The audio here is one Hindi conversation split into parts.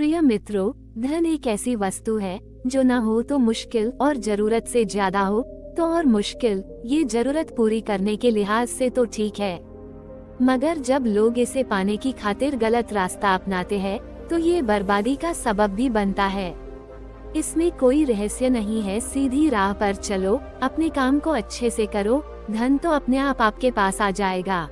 प्रिय मित्रों, धन एक ऐसी वस्तु है जो ना हो तो मुश्किल और जरूरत से ज्यादा हो तो और मुश्किल। ये जरूरत पूरी करने के लिहाज से तो ठीक है, मगर जब लोग इसे पाने की खातिर गलत रास्ता अपनाते हैं तो ये बर्बादी का सबब भी बनता है। इसमें कोई रहस्य नहीं है, सीधी राह पर चलो, अपने काम को अच्छे से करो, धन तो अपने आप आपके पास आ जाएगा।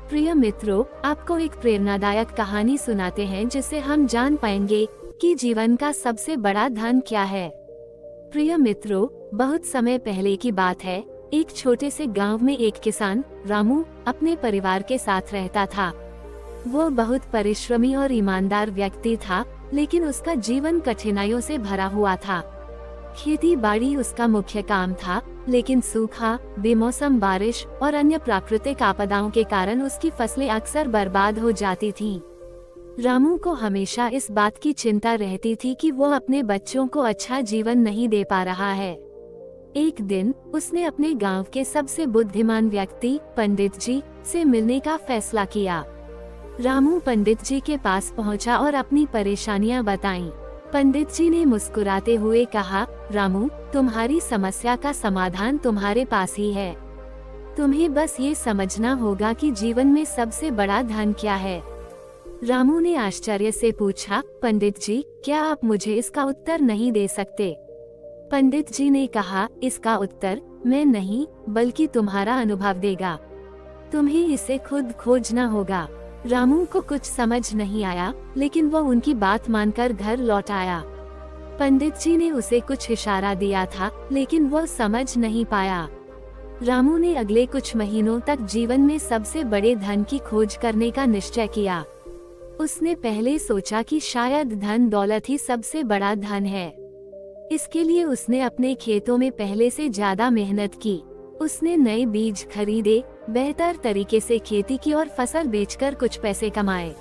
प्रिय मित्रों, आपको एक प्रेरणादायक कहानी सुनाते हैं जिससे हम जान पाएंगे कि जीवन का सबसे बड़ा धन क्या है। प्रिय मित्रों, बहुत समय पहले की बात है। एक छोटे से गांव में एक किसान रामू अपने परिवार के साथ रहता था। वो बहुत परिश्रमी और ईमानदार व्यक्ति था, लेकिन उसका जीवन कठिनाइयों से भरा हुआ था। खेती बाड़ी उसका मुख्य काम था, लेकिन सूखा, बेमौसम बारिश और अन्य प्राकृतिक आपदाओं के कारण उसकी फसलें अक्सर बर्बाद हो जाती थीं। रामू को हमेशा इस बात की चिंता रहती थी कि वो अपने बच्चों को अच्छा जीवन नहीं दे पा रहा है। एक दिन उसने अपने गांव के सबसे बुद्धिमान व्यक्ति पंडित जी से मिलने का फैसला किया। रामू पंडित जी के पास पहुंचा और अपनी परेशानियां बताईं। पंडित जी ने मुस्कुराते हुए कहा, रामू, तुम्हारी समस्या का समाधान तुम्हारे पास ही है। तुम्हें बस ये समझना होगा कि जीवन में सबसे बड़ा धन क्या है। रामू ने आश्चर्य से पूछा, पंडित जी, क्या आप मुझे इसका उत्तर नहीं दे सकते? पंडित जी ने कहा, इसका उत्तर मैं नहीं, बल्कि तुम्हारा अनुभव देगा। तुम्हें इसे खुद खोजना होगा। रामू को कुछ समझ नहीं आया, लेकिन वो उनकी बात मानकर घर लौट आया। पंडित जी ने उसे कुछ इशारा दिया था, लेकिन वो समझ नहीं पाया। रामू ने अगले कुछ महीनों तक जीवन में सबसे बड़े धन की खोज करने का निश्चय किया। उसने पहले सोचा कि शायद धन दौलत ही सबसे बड़ा धन है। इसके लिए उसने अपने खेतों में पहले से ज्यादा मेहनत की। उसने नए बीज खरीदे, बेहतर तरीके से खेती की और फसल बेचकर कुछ पैसे कमाए।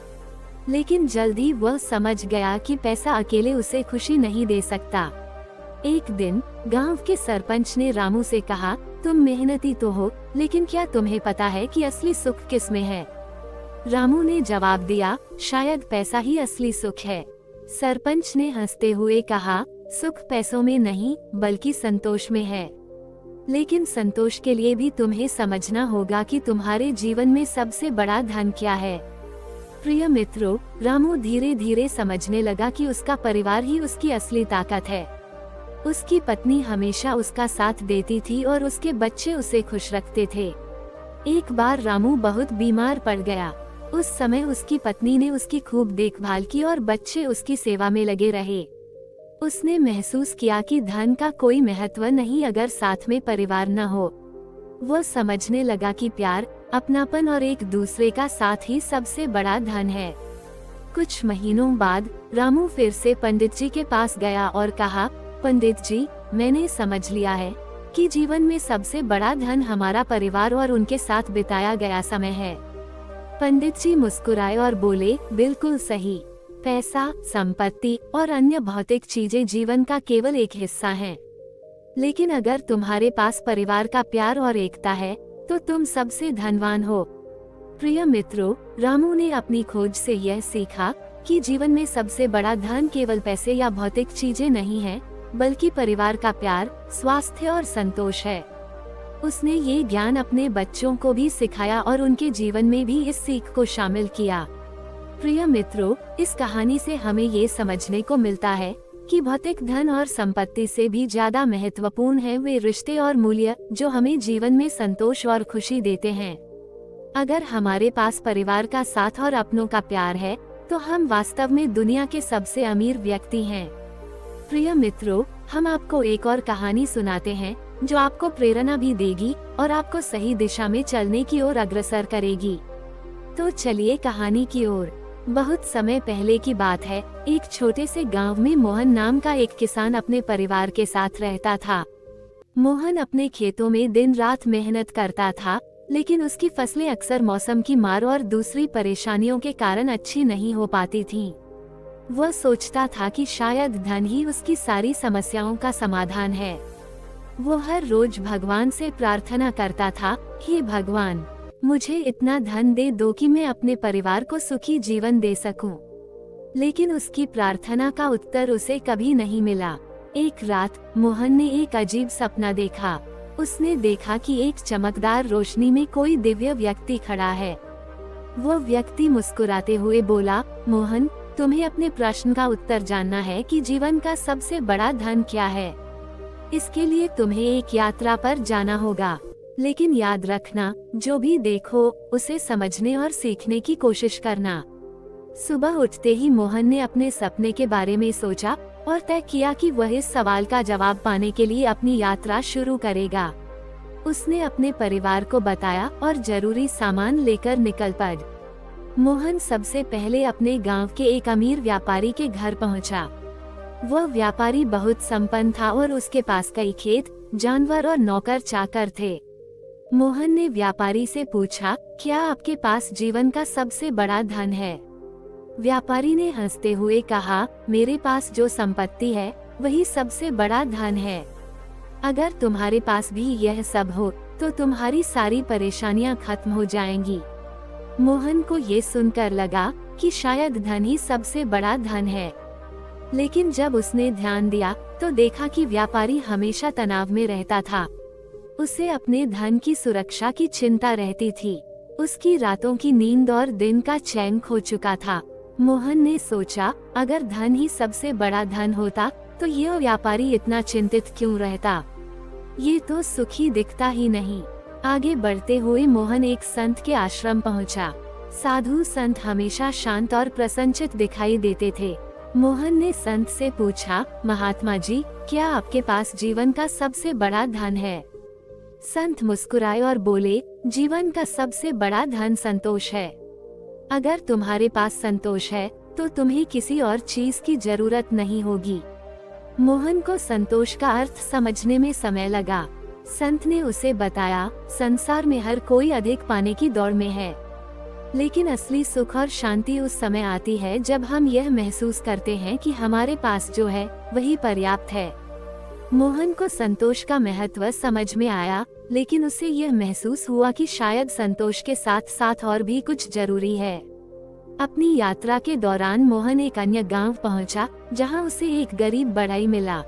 लेकिन जल्दी वह समझ गया कि पैसा अकेले उसे खुशी नहीं दे सकता। एक दिन गांव के सरपंच ने रामू से कहा, तुम मेहनती तो हो, लेकिन क्या तुम्हें पता है कि असली सुख किस में है? रामू ने जवाब दिया, शायद पैसा ही असली सुख है। सरपंच ने हंसते हुए कहा, सुख पैसों में नहीं, बल्कि संतोष में है। लेकिन संतोष के लिए भी तुम्हें समझना होगा कि तुम्हारे जीवन में सबसे बड़ा धन क्या है। प्रिय मित्रों, रामू धीरे धीरे समझने लगा कि उसका परिवार ही उसकी असली ताकत है। उसकी पत्नी हमेशा उसका साथ देती थी और उसके बच्चे उसे खुश रखते थे। एक बार रामू बहुत बीमार पड़ गया। उस समय उसकी पत्नी ने उसकी खूब देखभाल की और बच्चे उसकी सेवा में लगे रहे। उसने महसूस किया कि धन का कोई महत्व नहीं अगर साथ में परिवार न हो। वो समझने लगा कि प्यार, अपनापन और एक दूसरे का साथ ही सबसे बड़ा धन है। कुछ महीनों बाद रामू फिर से पंडित जी के पास गया और कहा, पंडित जी, मैंने समझ लिया है कि जीवन में सबसे बड़ा धन हमारा परिवार और उनके साथ बिताया गया समय है। पंडित जी मुस्कुराए और बोले, बिल्कुल सही। पैसा, संपत्ति और अन्य भौतिक चीजें जीवन का केवल एक हिस्सा हैं। लेकिन अगर तुम्हारे पास परिवार का प्यार और एकता है तो तुम सबसे धनवान हो। प्रिय मित्रों, रामू ने अपनी खोज से यह सीखा कि जीवन में सबसे बड़ा धन केवल पैसे या भौतिक चीजें नहीं है, बल्कि परिवार का प्यार, स्वास्थ्य और संतोष है। उसने ये ज्ञान अपने बच्चों को भी सिखाया और उनके जीवन में भी इस सीख को शामिल किया। प्रिय मित्रों, इस कहानी से हमें ये समझने को मिलता है कि भौतिक धन और संपत्ति से भी ज्यादा महत्वपूर्ण है वे रिश्ते और मूल्य जो हमें जीवन में संतोष और खुशी देते हैं। अगर हमारे पास परिवार का साथ और अपनों का प्यार है तो हम वास्तव में दुनिया के सबसे अमीर व्यक्ति हैं। प्रिय मित्रों, हम आपको एक और कहानी सुनाते हैं जो आपको प्रेरणा भी देगी और आपको सही दिशा में चलने की ओर अग्रसर करेगी। तो चलिए कहानी की ओर। बहुत समय पहले की बात है। एक छोटे से गांव में मोहन नाम का एक किसान अपने परिवार के साथ रहता था। मोहन अपने खेतों में दिन रात मेहनत करता था, लेकिन उसकी फसलें अक्सर मौसम की मार और दूसरी परेशानियों के कारण अच्छी नहीं हो पाती थीं। वह सोचता था कि शायद धन ही उसकी सारी समस्याओं का समाधान है। वो हर रोज भगवान से प्रार्थना करता था, हे भगवान, मुझे इतना धन दे दो कि मैं अपने परिवार को सुखी जीवन दे सकूं। लेकिन उसकी प्रार्थना का उत्तर उसे कभी नहीं मिला। एक रात मोहन ने एक अजीब सपना देखा। उसने देखा कि एक चमकदार रोशनी में कोई दिव्य व्यक्ति खड़ा है। वो व्यक्ति मुस्कुराते हुए बोला, मोहन, तुम्हें अपने प्रश्न का उत्तर जानना है कि जीवन का सबसे बड़ा धन क्या है। इसके लिए तुम्हें एक यात्रा पर जाना होगा, लेकिन याद रखना, जो भी देखो उसे समझने और सीखने की कोशिश करना। सुबह उठते ही मोहन ने अपने सपने के बारे में सोचा और तय किया कि वह इस सवाल का जवाब पाने के लिए अपनी यात्रा शुरू करेगा। उसने अपने परिवार को बताया और जरूरी सामान लेकर निकल पड़ा। मोहन सबसे पहले अपने गांव के एक अमीर व्यापारी के घर पहुंचा। वह व्यापारी बहुत संपन्न था और उसके पास कई खेत, जानवर और नौकर चाकर थे। मोहन ने व्यापारी से पूछा, क्या आपके पास जीवन का सबसे बड़ा धन है? व्यापारी ने हंसते हुए कहा, मेरे पास जो संपत्ति है वही सबसे बड़ा धन है। अगर तुम्हारे पास भी यह सब हो तो तुम्हारी सारी परेशानियां खत्म हो जाएंगी। मोहन को ये सुनकर लगा कि शायद धन ही सबसे बड़ा धन है, लेकिन जब उसने ध्यान दिया तो देखा कि व्यापारी हमेशा तनाव में रहता था। उसे अपने धन की सुरक्षा की चिंता रहती थी। उसकी रातों की नींद और दिन का चैन खो चुका था। मोहन ने सोचा, अगर धन ही सबसे बड़ा धन होता तो यह व्यापारी इतना चिंतित क्यों रहता? ये तो सुखी दिखता ही नहीं। आगे बढ़ते हुए मोहन एक संत के आश्रम पहुंचा। साधु संत हमेशा शांत और प्रसन्नचित्त दिखाई देते थे। मोहन ने संत से पूछा, महात्मा जी, क्या आपके पास जीवन का सबसे बड़ा धन है? संत मुस्कुराए और बोले, जीवन का सबसे बड़ा धन संतोष है। अगर तुम्हारे पास संतोष है तो तुम्हें किसी और चीज की जरूरत नहीं होगी। मोहन को संतोष का अर्थ समझने में समय लगा। संत ने उसे बताया, संसार में हर कोई अधिक पाने की दौड़ में है, लेकिन असली सुख और शांति उस समय आती है जब हम यह महसूस करते हैं कि हमारे पास जो है वही पर्याप्त है। मोहन को संतोष का महत्व समझ में आया, लेकिन उसे यह महसूस हुआ कि शायद संतोष के साथ साथ और भी कुछ जरूरी है। अपनी यात्रा के दौरान मोहन एक अन्य गांव पहुंचा, जहां उसे एक गरीब बढ़ई मिला।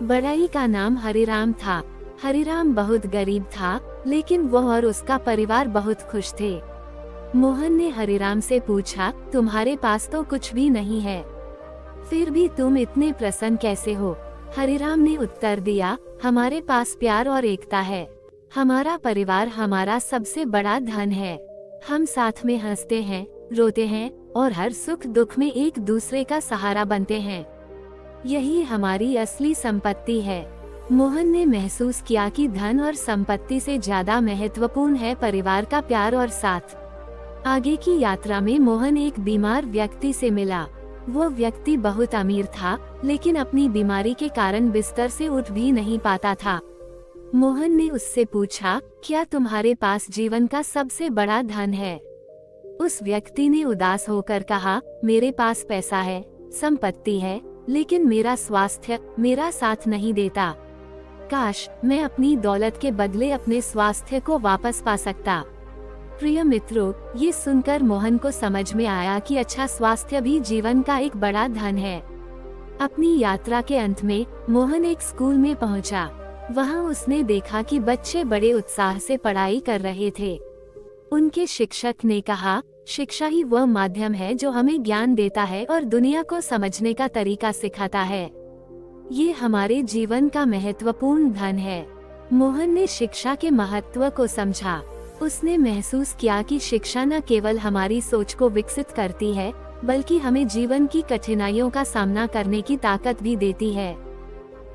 बढ़ई का नाम हरिराम था। हरिराम बहुत गरीब था, लेकिन वह और उसका परिवार बहुत खुश थे। मोहन ने हरिराम से पूछा, तुम्हारे पास तो कुछ भी नहीं है, फिर भी तुम इतने प्रसन्न कैसे हो? हरिराम ने उत्तर दिया, हमारे पास प्यार और एकता है। हमारा परिवार हमारा सबसे बड़ा धन है। हम साथ में हंसते हैं, रोते हैं और हर सुख दुख में एक दूसरे का सहारा बनते हैं। यही हमारी असली संपत्ति है। मोहन ने महसूस किया कि धन और संपत्ति से ज्यादा महत्वपूर्ण है परिवार का प्यार और साथ। आगे की यात्रा में मोहन एक बीमार व्यक्ति से मिला। वो व्यक्ति बहुत अमीर था, लेकिन अपनी बीमारी के कारण बिस्तर से उठ भी नहीं पाता था। मोहन ने उससे पूछा, क्या तुम्हारे पास जीवन का सबसे बड़ा धन है? उस व्यक्ति ने उदास होकर कहा, मेरे पास पैसा है, संपत्ति है, लेकिन मेरा स्वास्थ्य मेरा साथ नहीं देता। काश मैं अपनी दौलत के बदले अपने स्वास्थ्य को वापस पा सकता। प्रिय मित्रों, ये सुनकर मोहन को समझ में आया कि अच्छा स्वास्थ्य भी जीवन का एक बड़ा धन है। अपनी यात्रा के अंत में मोहन एक स्कूल में पहुंचा। वहां उसने देखा कि बच्चे बड़े उत्साह से पढ़ाई कर रहे थे। उनके शिक्षक ने कहा, शिक्षा ही वह माध्यम है जो हमें ज्ञान देता है और दुनिया को समझने का तरीका सिखाता है। ये हमारे जीवन का महत्वपूर्ण धन है। मोहन ने शिक्षा के महत्व को समझा। उसने महसूस किया कि शिक्षा न केवल हमारी सोच को विकसित करती है, बल्कि हमें जीवन की कठिनाइयों का सामना करने की ताकत भी देती है।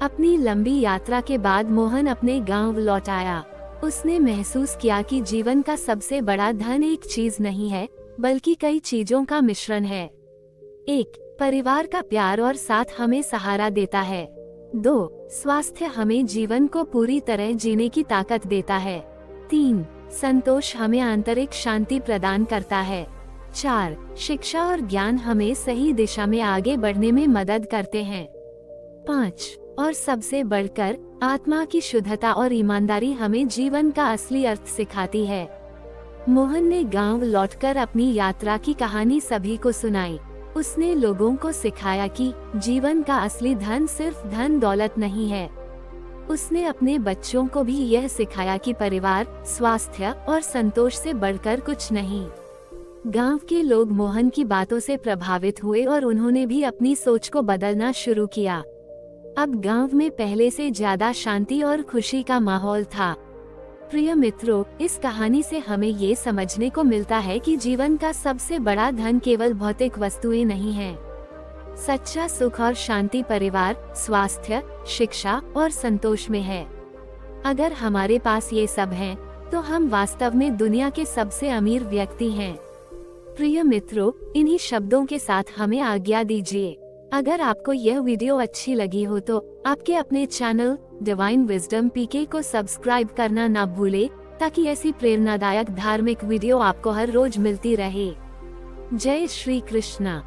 अपनी लंबी यात्रा के बाद मोहन अपने गांव लौट आया। उसने महसूस किया कि जीवन का सबसे बड़ा धन एक चीज नहीं है, बल्कि कई चीजों का मिश्रण है। 1. परिवार का प्यार और साथ हमें सहारा देता है। 2. स्वास्थ्य हमें जीवन को पूरी तरह जीने की ताकत देता है। 3. संतोष हमें आंतरिक शांति प्रदान करता है। 4. शिक्षा और ज्ञान हमें सही दिशा में आगे बढ़ने में मदद करते हैं। 5. और सबसे बढ़कर आत्मा की शुद्धता और ईमानदारी हमें जीवन का असली अर्थ सिखाती है। मोहन ने गांव लौटकर अपनी यात्रा की कहानी सभी को सुनाई। उसने लोगों को सिखाया कि जीवन का असली धन सिर्फ धन दौलत नहीं है। उसने अपने बच्चों को भी यह सिखाया कि परिवार, स्वास्थ्य और संतोष से बढ़कर कुछ नहीं। गांव के लोग मोहन की बातों से प्रभावित हुए और उन्होंने भी अपनी सोच को बदलना शुरू किया। अब गांव में पहले से ज्यादा शांति और खुशी का माहौल था। प्रिय मित्रों, इस कहानी से हमें ये समझने को मिलता है कि जीवन का सबसे बड़ा धन केवल भौतिक वस्तुएं नहीं है। सच्चा सुख और शांति परिवार, स्वास्थ्य, शिक्षा और संतोष में है। अगर हमारे पास ये सब है, तो हम वास्तव में दुनिया के सबसे अमीर व्यक्ति हैं। प्रिय मित्रों, इन्हीं शब्दों के साथ हमें आज्ञा दीजिए। अगर आपको यह वीडियो अच्छी लगी हो तो आपके अपने चैनल डिवाइन विजडम पीके को सब्सक्राइब करना ना भूले, ताकि ऐसी प्रेरणादायक धार्मिक वीडियो आपको हर रोज मिलती रहे। जय श्री कृष्णा।